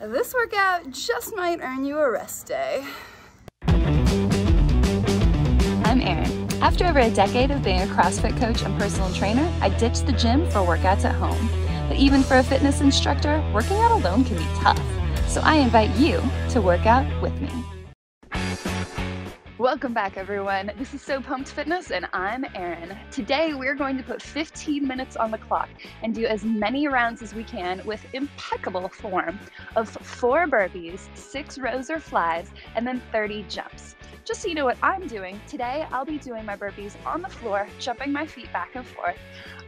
This workout just might earn you a rest day. I'm Erin. After over a decade of being a CrossFit coach and personal trainer, I ditched the gym for workouts at home. But even for a fitness instructor, working out alone can be tough. So I invite you to work out with me. Welcome back, everyone. This is So Pumped Fitness, and I'm Erin. Today, we're going to put 15 minutes on the clock and do as many rounds as we can with impeccable form of 4 burpees, 6 rows or flies, and then 30 jumps. Just so you know what I'm doing, today I'll be doing my burpees on the floor, jumping my feet back and forth.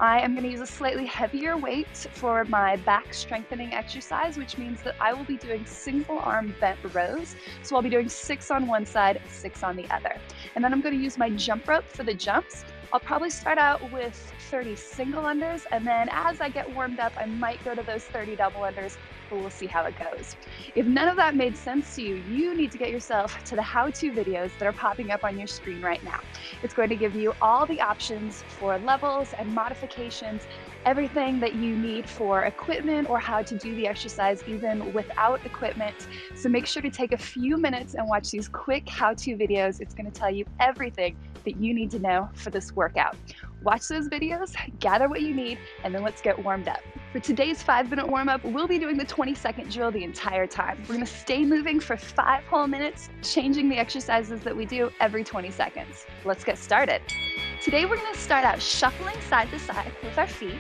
I am going to use a slightly heavier weight for my back strengthening exercise, which means that I will be doing single arm bent rows. So I'll be doing 6 on one side, 6 on the other. And then I'm going to use my jump rope for the jumps. I'll probably start out with 30 single unders, and then as I get warmed up, I might go to those 30 double unders, but we'll see how it goes. If none of that made sense to you, you need to get yourself to the how-to videos that are popping up on your screen right now. It's going to give you all the options for levels and modifications, everything that you need for equipment or how to do the exercise even without equipment. So make sure to take a few minutes and watch these quick how-to videos. It's going to tell you everything that you need to know for this workout. Watch those videos, gather what you need, and then let's get warmed up. For today's 5-minute warm-up, we'll be doing the 20-second drill the entire time. We're going to stay moving for 5 whole minutes, changing the exercises that we do every 20 seconds. Let's get started. Today we're going to start out shuffling side to side with our feet.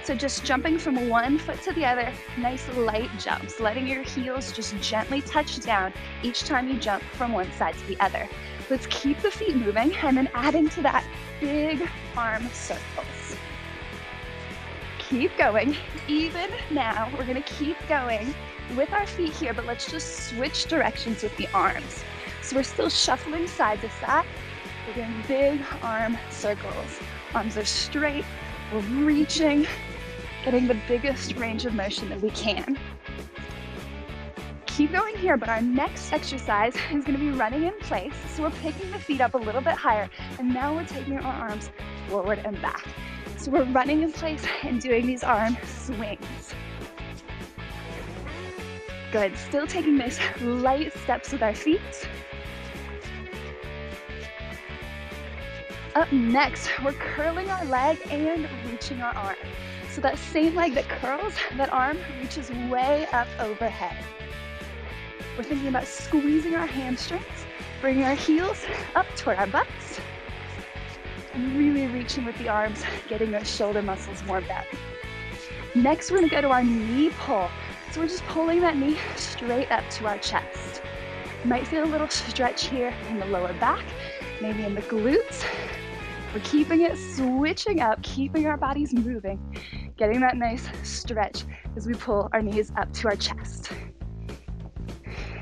So just jumping from one foot to the other, nice light jumps, letting your heels just gently touch down each time you jump from one side to the other. Let's keep the feet moving and then adding to that big arm circles. Keep going. Even now, we're going to keep going with our feet here, but let's just switch directions with the arms. So we're still shuffling side to side. We're doing big arm circles. Arms are straight. We're reaching, getting the biggest range of motion that we can. Keep going here, but our next exercise is going to be running in place. So we're picking the feet up a little bit higher, and now we're taking our arms forward and back. So we're running in place and doing these arm swings. Good. Still taking nice light steps with our feet. Up next, we're curling our leg and reaching our arm. So that same leg that curls, that arm reaches way up overhead. We're thinking about squeezing our hamstrings, bringing our heels up toward our butts, and really reaching with the arms, getting those shoulder muscles warmed up. Next, we're going to go to our knee pull. So we're just pulling that knee straight up to our chest. You might feel a little stretch here in the lower back, maybe in the glutes. We're keeping it switching up, keeping our bodies moving, getting that nice stretch as we pull our knees up to our chest.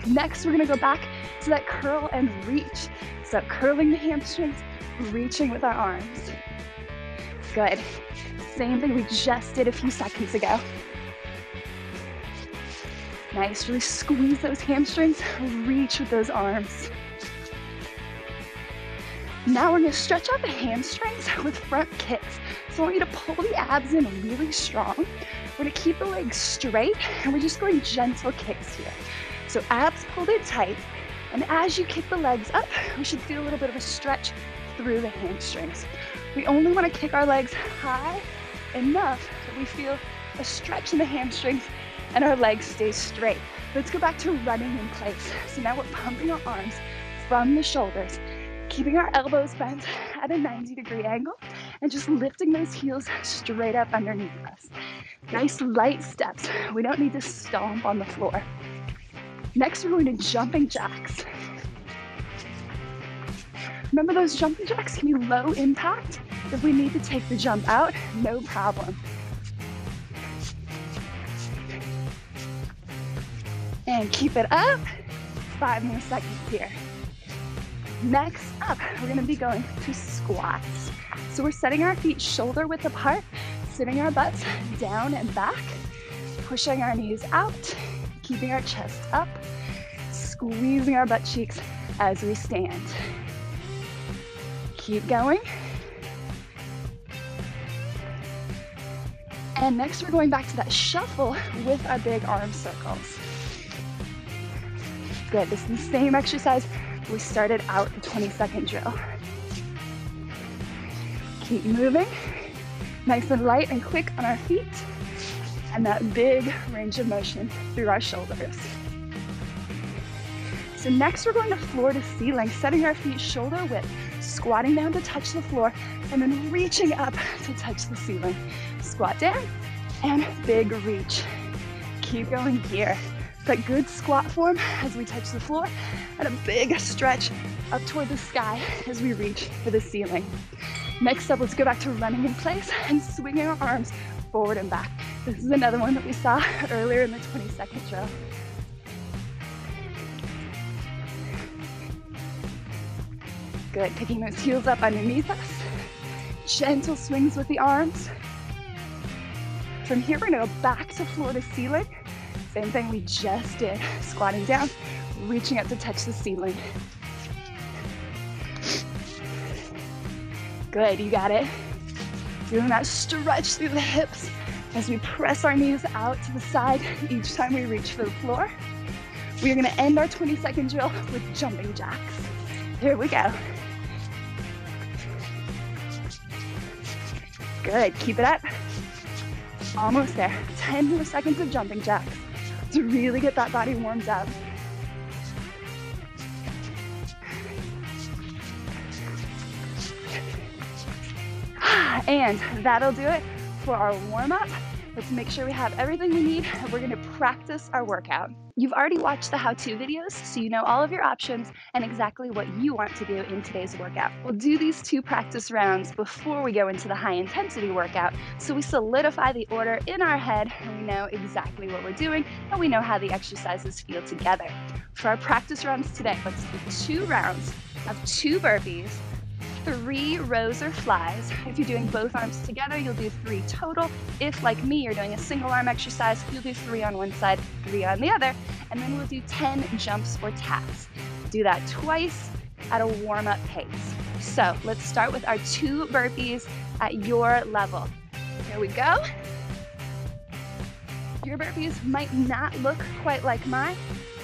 Next, we're going to go back to that curl and reach. So curling the hamstrings, reaching with our arms. Good. Same thing we just did a few seconds ago. Nice. Really squeeze those hamstrings, reach with those arms. Now we're going to stretch out the hamstrings with front kicks. So I want you to pull the abs in really strong. We're going to keep the legs straight, and we're just going gentle kicks here. So abs pulled in tight, and as you kick the legs up, we should feel a little bit of a stretch through the hamstrings. We only want to kick our legs high enough that we feel a stretch in the hamstrings and our legs stay straight. Let's go back to running in place. So now we're pumping our arms from the shoulders, keeping our elbows bent at a 90-degree angle, and just lifting those heels straight up underneath us. Nice light steps. We don't need to stomp on the floor. Next, we're going to jumping jacks. Remember, those jumping jacks can be low impact. If we need to take the jump out, no problem. And keep it up. 5 more seconds here. Next up, we're going to be going to squats. So we're setting our feet shoulder width apart, sitting our butts down and back, pushing our knees out, keeping our chest up, squeezing our butt cheeks as we stand. Keep going. And next we're going back to that shuffle with our big arm circles. Good, this is the same exercise we started out the 20-second drill. Keep moving, nice and light and quick on our feet, and that big range of motion through our shoulders. So next we're going to floor to ceiling, setting our feet shoulder width, squatting down to touch the floor, and then reaching up to touch the ceiling. Squat down, and big reach. Keep going here. That good squat form as we touch the floor, and a big stretch up toward the sky as we reach for the ceiling. Next up, let's go back to running in place and swinging our arms forward and back. This is another one that we saw earlier in the 20-second drill. Good, picking those heels up underneath us. Gentle swings with the arms. From here, we're gonna go back to floor to ceiling. Same thing we just did. Squatting down, reaching up to touch the ceiling. Good, you got it. Doing that stretch through the hips as we press our knees out to the side each time we reach for the floor. We are gonna end our 20-second drill with jumping jacks. Here we go. Good, keep it up. Almost there. 10 more seconds of jumping jacks to really get that body warmed up. And that'll do it for our warm-up. Let's make sure we have everything we need, and we're gonna practice our workout. You've already watched the how-to videos, so you know all of your options and exactly what you want to do in today's workout. We'll do these 2 practice rounds before we go into the high-intensity workout, so we solidify the order in our head, and we know exactly what we're doing, and we know how the exercises feel together. For our practice rounds today, let's do 2 rounds of 2 burpees, 3 rows or flies. If you're doing both arms together, you'll do 3 total. If, like me, you're doing a single arm exercise, you'll do 3 on one side, 3 on the other, and then we'll do 10 jumps or taps. Do that twice at a warm-up pace. So let's start with our 2 burpees at your level. Here we go. Your burpees might not look quite like mine,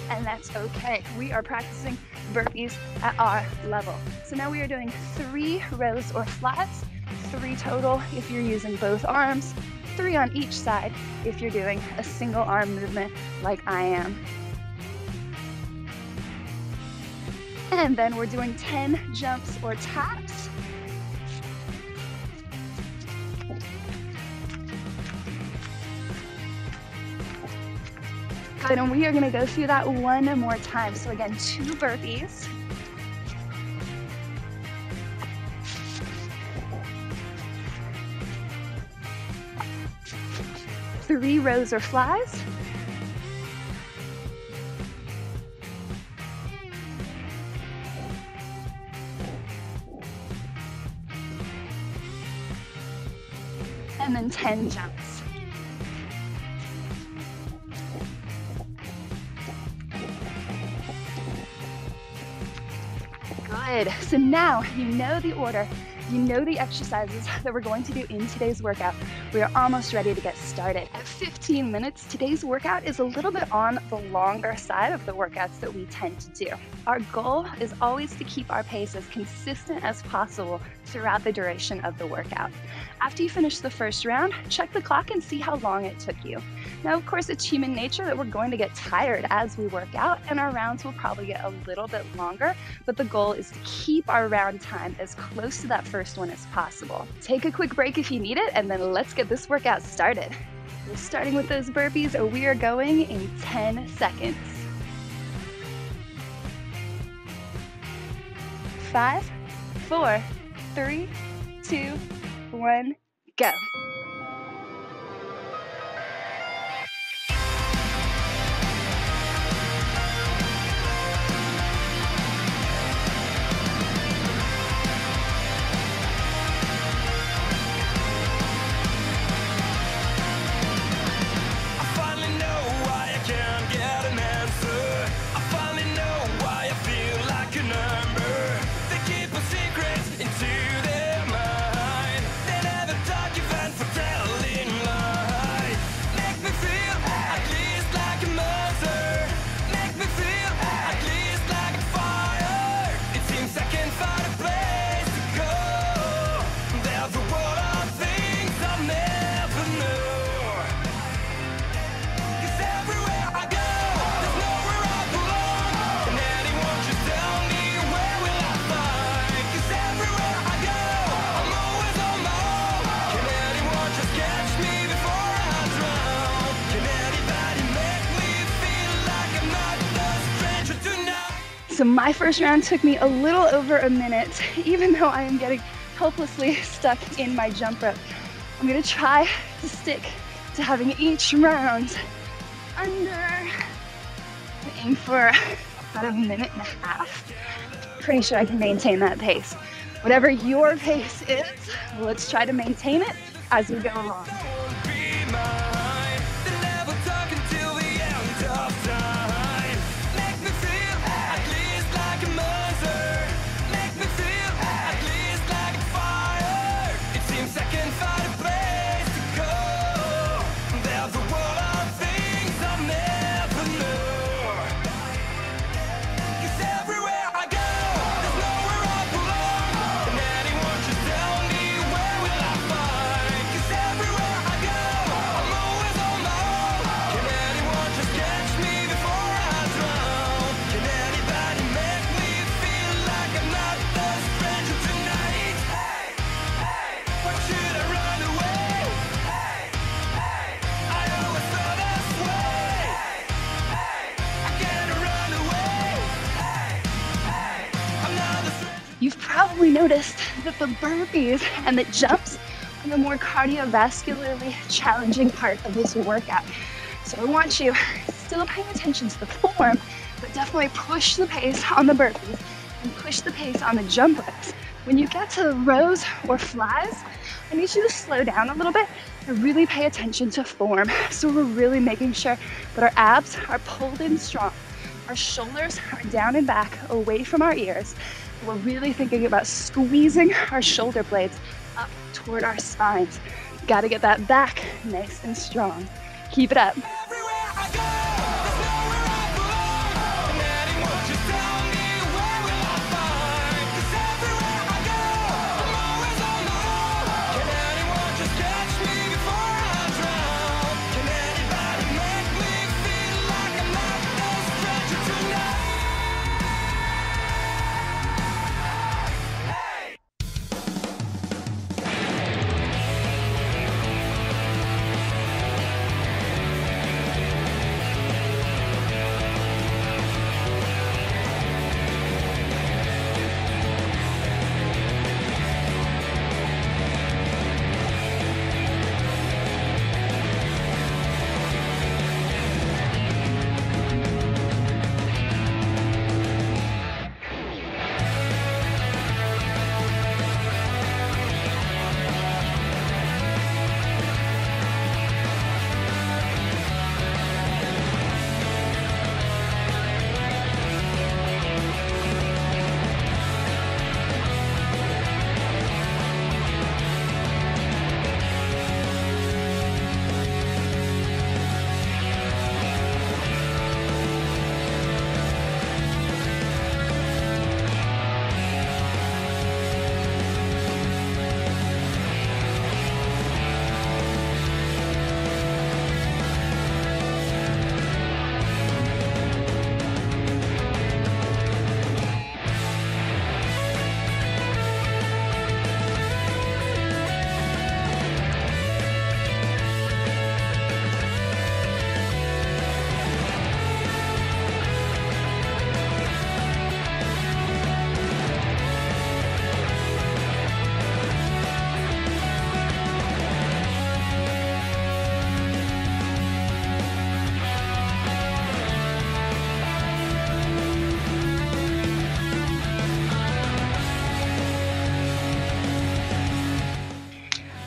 and that's okay. We are practicing burpees at our level. So now we are doing 3 rows or flats, 3 total if you're using both arms, 3 on each side if you're doing a single arm movement like I am. And then we're doing 10 jumps or taps. Good, and we are gonna go through that one more time. So again, 2 burpees. Three rows or flies. And then 10 jumps. Good. So now you know the order, you know the exercises that we're going to do in today's workout. We are almost ready to get started. At 15 minutes, today's workout is a little bit on the longer side of the workouts that we tend to do. Our goal is always to keep our pace as consistent as possible throughout the duration of the workout. After you finish the first round, check the clock and see how long it took you. Now, of course, it's human nature that we're going to get tired as we work out, and our rounds will probably get a little bit longer, but the goal is to keep our round time as close to that first one as possible. Take a quick break if you need it, and then let's get this workout started. We're starting with those burpees, and we are going in 10 seconds. 5, 4, 3, 2, 1, go. Into their mind, they never talk you for So my first round took me a little over a minute, even though I am getting helplessly stuck in my jump rope. I'm gonna try to stick to having each round under, aim for about a minute and a half. Pretty sure I can maintain that pace. Whatever your pace is, let's try to maintain it as we go along. You've probably noticed that the burpees and the jumps are the more cardiovascularly challenging part of this workout. So I want you still paying attention to the form, but definitely push the pace on the burpees and push the pace on the jump ropes. When you get to the rows or flies, I need you to slow down a little bit and really pay attention to form. So we're really making sure that our abs are pulled in strong. Our shoulders are down and back, away from our ears. We're really thinking about squeezing our shoulder blades up toward our spines. Gotta get that back nice and strong. Keep it up.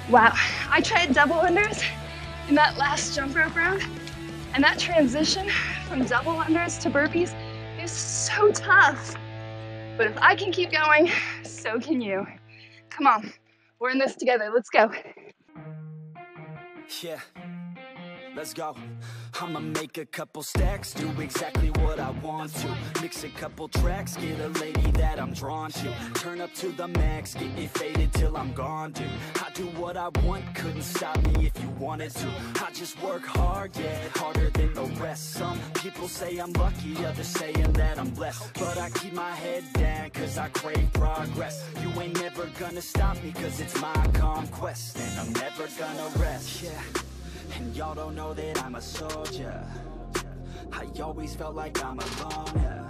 Wow, I tried double unders in that last jump rope round, and that transition from double unders to burpees is so tough. But if I can keep going, so can you. Come on, we're in this together, let's go. Yeah, let's go. I'ma make a couple stacks, do exactly what I want to. Mix a couple tracks, get a lady that I'm drawn to. Turn up to the max, get me faded till I'm gone, dude. I do what I want, couldn't stop me if you wanted to. I just work hard, yeah, harder than the rest. Some people say I'm lucky, others saying that I'm blessed. But I keep my head down, cause I crave progress. You ain't never gonna stop me, cause it's my conquest. And I'm never gonna rest, yeah. And y'all don't know that I'm a soldier. I always felt like I'm alone, yeah.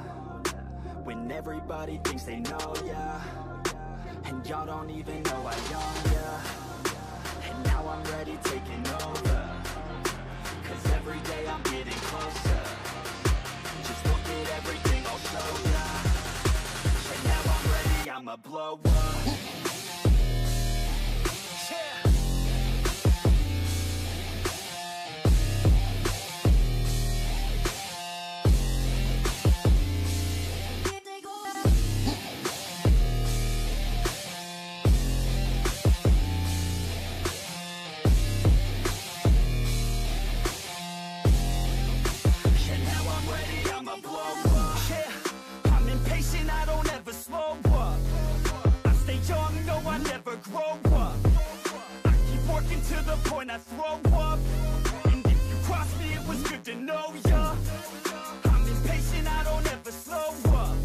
when everybody thinks they know ya, and y'all don't even know I own ya. And now I'm ready taking over, 'cause every day I'm getting closer. Just look at everything I'll show ya. And now I'm ready, I'ma blow up. To the point I throw up, and if you cross me, it was good to know ya. I'm impatient, I don't ever slow up.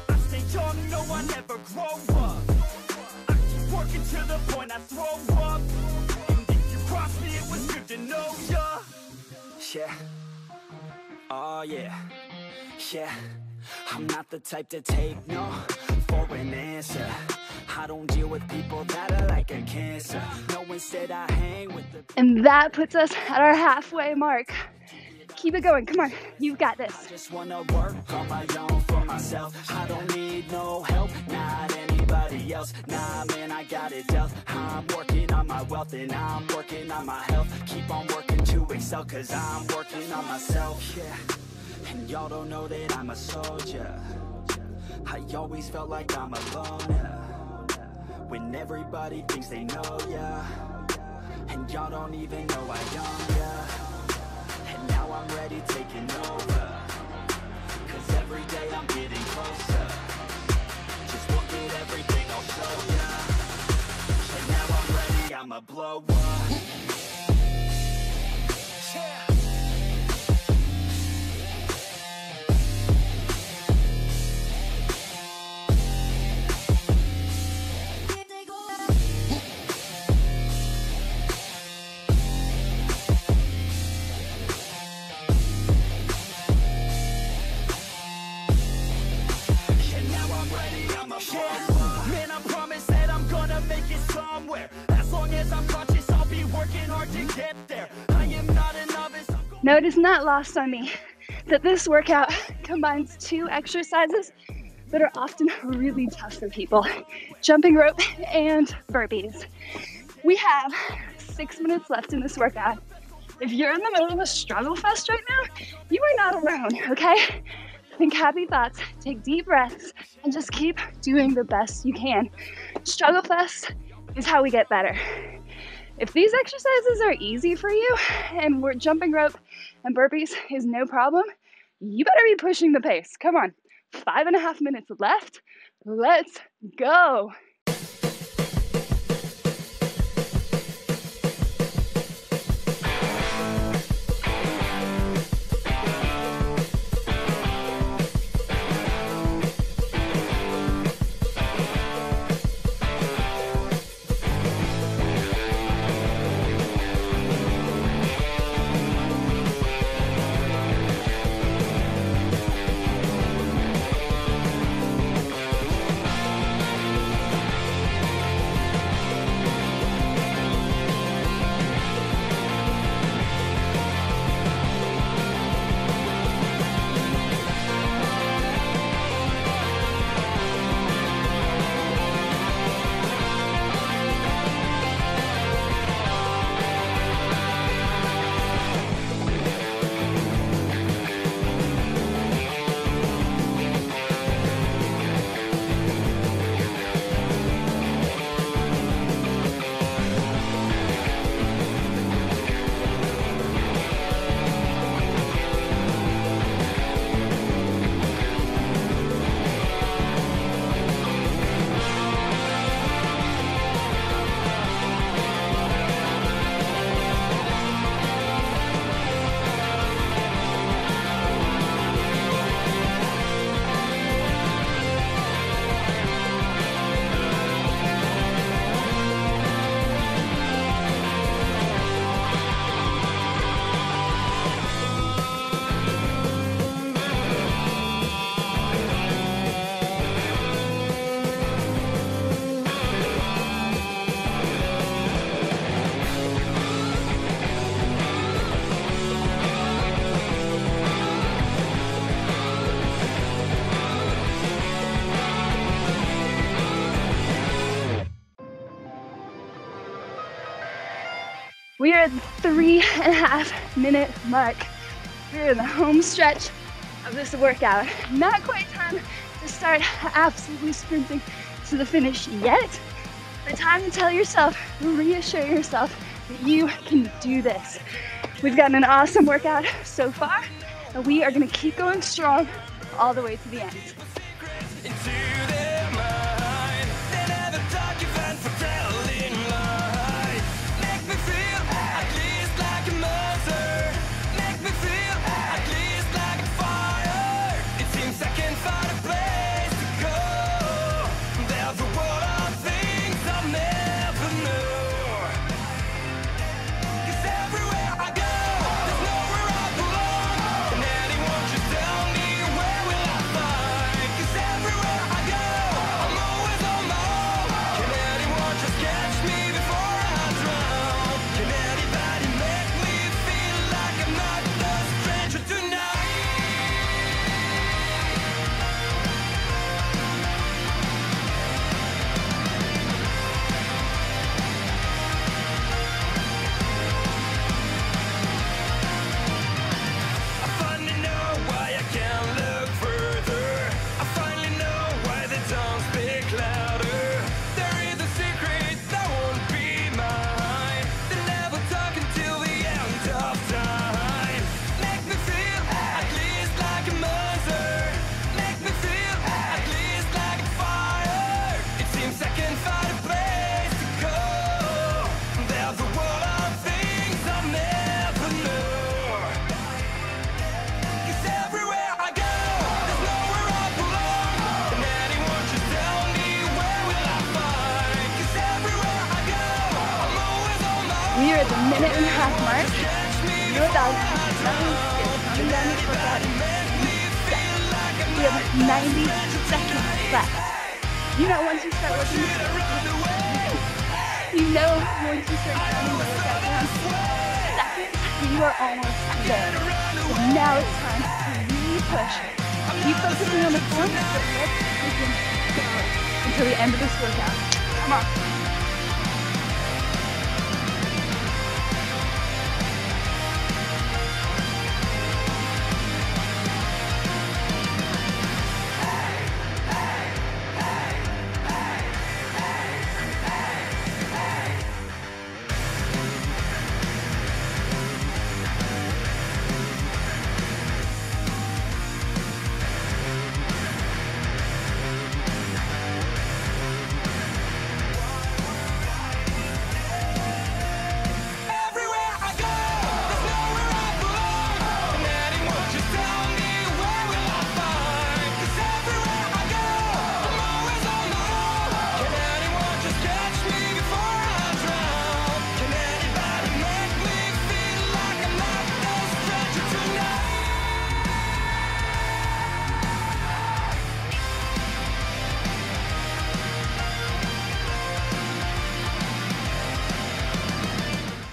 I stay young, no, I never grow up. I keep working to the point I throw up, and if you cross me, it was good to know ya. Yeah, oh yeah, yeah. I'm not the type to take no for an answer. I don't deal with people that are like a cancer. No, instead I hang with the... And that puts us at our halfway mark. Keep it going, come on, you've got this. I just wanna work on my own for myself. I don't need no help, not anybody else. Nah, man, I got it dealt. I'm working on my wealth and I'm working on my health. Keep on working to excel, 'cause I'm working on myself. Yeah, and y'all don't know that I'm a soldier. I always felt like I'm alone, when everybody thinks they know ya, and y'all don't even know I own ya. And now I'm ready taking over, 'cause every day I'm getting closer. Just look at everything I'll show ya. And now I'm ready, I'ma blow up. Yeah. Man, I promise that I'm gonna make it somewhere. As long as I'm conscious, I'll be working hard to get there. I am not a novice. Now, it is not lost on me that this workout combines two exercises that are often really tough for people: jumping rope and burpees. We have 6 minutes left in this workout. If you're in the middle of a struggle fest right now, you are not alone, okay? Think happy thoughts, take deep breaths, and just keep doing the best you can. Struggle fest is how we get better. If these exercises are easy for you and we're jumping rope and burpees is no problem, you better be pushing the pace. Come on, 5.5 minutes left. Let's go. We are at the 3.5 minute mark. We're in the home stretch of this workout. Not quite time to start absolutely sprinting to the finish yet, but time to tell yourself, reassure yourself that you can do this. We've gotten an awesome workout so far, and we are gonna keep going strong all the way to the end. We are at the 1.5 minute mark. Your dog is coming down this workout in seconds. We have 90 seconds left. You know, once you start working, you know once you start counting the workout down seconds, you are almost there. So now it's time to really push. Keep focusing on the form, but let's begin until the end of this workout. Come on.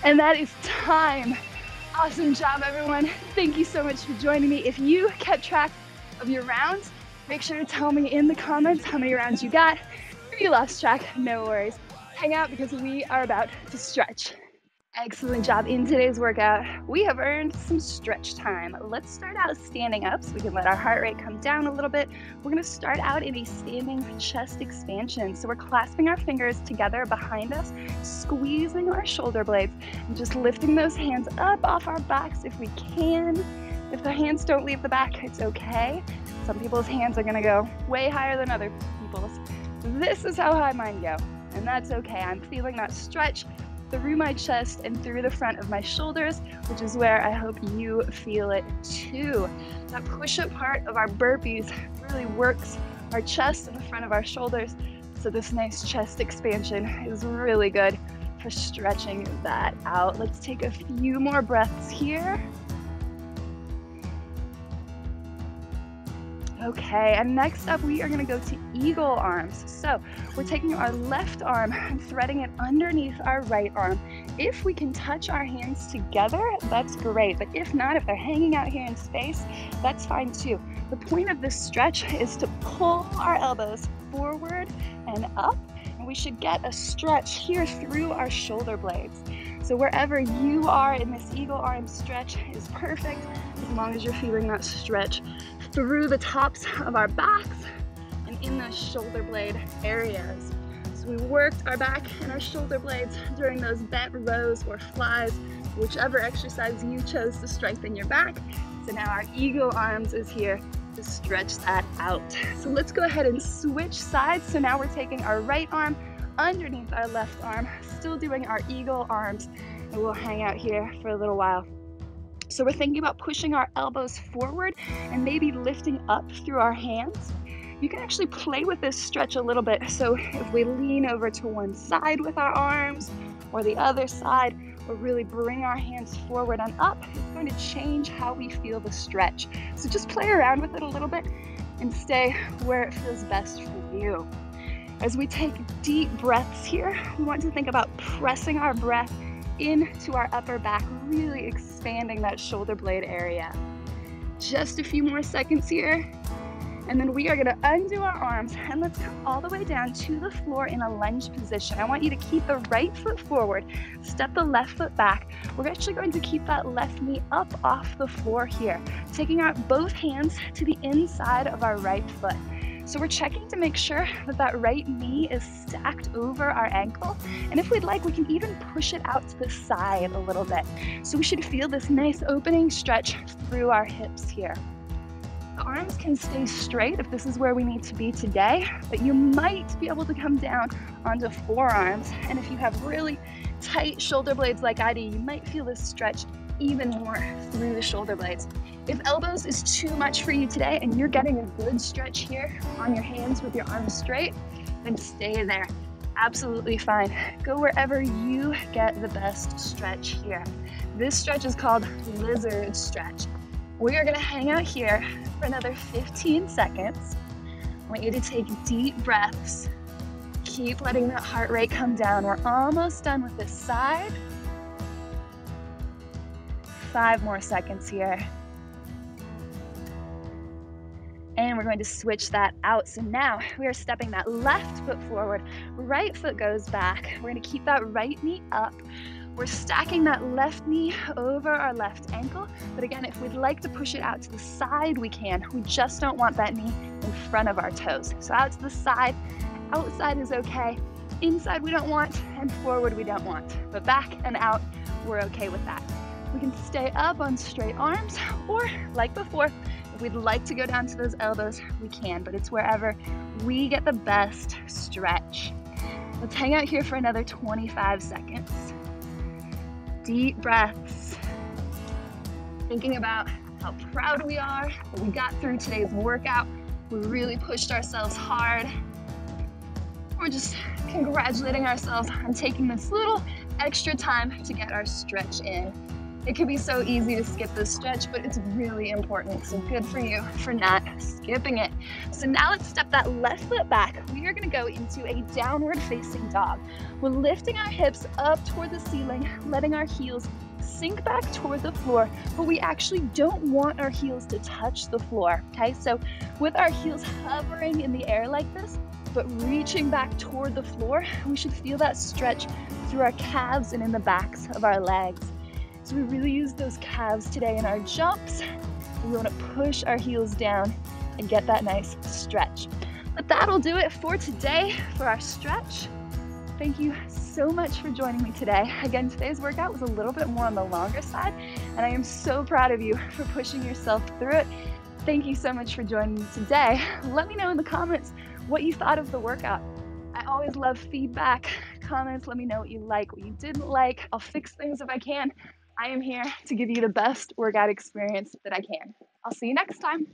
And that is time. Awesome job, everyone. Thank you so much for joining me. If you kept track of your rounds, make sure to tell me in the comments how many rounds you got. If you lost track, no worries. Hang out because we are about to stretch. Excellent job in today's workout. We have earned some stretch time. Let's start out standing up so we can let our heart rate come down a little bit. We're gonna start out in a standing chest expansion. So we're clasping our fingers together behind us, squeezing our shoulder blades, and just lifting those hands up off our backs if we can. If the hands don't leave the back, it's okay. Some people's hands are gonna go way higher than other people's. This is how high mine go, and that's okay. I'm feeling that stretch through my chest and through the front of my shoulders, which is where I hope you feel it too. That push-up part of our burpees really works our chest and the front of our shoulders, so this nice chest expansion is really good for stretching that out. Let's take a few more breaths here. Okay, and next up we are gonna go to eagle arms. So we're taking our left arm and threading it underneath our right arm. If we can touch our hands together, that's great. But if not, if they're hanging out here in space, that's fine too. The point of this stretch is to pull our elbows forward and up, and we should get a stretch here through our shoulder blades. So wherever you are in this eagle arm stretch is perfect, as long as you're feeling that stretch through the tops of our backs and in those shoulder blade areas. So we worked our back and our shoulder blades during those bent rows or flies, whichever exercise you chose to strengthen your back. So now our eagle arms is here to stretch that out. So let's go ahead and switch sides. So now we're taking our right arm underneath our left arm, still doing our eagle arms, and we'll hang out here for a little while. So we're thinking about pushing our elbows forward and maybe lifting up through our hands. You can actually play with this stretch a little bit. So if we lean over to one side with our arms or the other side, or really bring our hands forward and up, it's going to change how we feel the stretch. So just play around with it a little bit and stay where it feels best for you. As we take deep breaths here, we want to think about pressing our breath into our upper back, really expanding that shoulder blade area. Just a few more seconds here. And then we are gonna undo our arms and let's come all the way down to the floor in a lunge position. I want you to keep the right foot forward, step the left foot back. We're actually going to keep that left knee up off the floor here, taking out both hands to the inside of our right foot. So we're checking to make sure that that right knee is stacked over our ankle. And if we'd like, we can even push it out to the side a little bit. So we should feel this nice opening stretch through our hips here. The arms can stay straight if this is where we need to be today, but you might be able to come down onto forearms. And if you have really tight shoulder blades like I do, you might feel this stretch even more through the shoulder blades. If elbows is too much for you today and you're getting a good stretch here on your hands with your arms straight, then stay there. Absolutely fine. Go wherever you get the best stretch here. This stretch is called lizard stretch. We are gonna hang out here for another 15 seconds. I want you to take deep breaths. Keep letting that heart rate come down. We're almost done with this side. 5 more seconds here. And we're going to switch that out. So now we are stepping that left foot forward, right foot goes back. We're gonna keep that right knee up. We're stacking that left knee over our left ankle. But again, if we'd like to push it out to the side, we can. We just don't want that knee in front of our toes. So out to the side, outside is okay. Inside we don't want, and forward we don't want. But back and out, we're okay with that. We can stay up on straight arms, or like before, if we'd like to go down to those elbows, we can, but it's wherever we get the best stretch. Let's hang out here for another 25 seconds. Deep breaths. Thinking about how proud we are that we got through today's workout. We really pushed ourselves hard. We're just congratulating ourselves on taking this little extra time to get our stretch in. It can be so easy to skip this stretch, but it's really important. So good for you for not skipping it. So now let's step that left foot back. We are gonna go into a downward facing dog. We're lifting our hips up toward the ceiling, letting our heels sink back toward the floor, but we actually don't want our heels to touch the floor, okay? So with our heels hovering in the air like this, but reaching back toward the floor, we should feel that stretch through our calves and in the backs of our legs. So we really use those calves today in our jumps. We want to push our heels down and get that nice stretch. But that'll do it for today for our stretch. Thank you so much for joining me today. Again, today's workout was a little bit more on the longer side, and I am so proud of you for pushing yourself through it. Thank you so much for joining me today. Let me know in the comments what you thought of the workout. I always love feedback, comments. Let me know what you like, what you didn't like. I'll fix things if I can. I am here to give you the best workout experience that I can. I'll see you next time.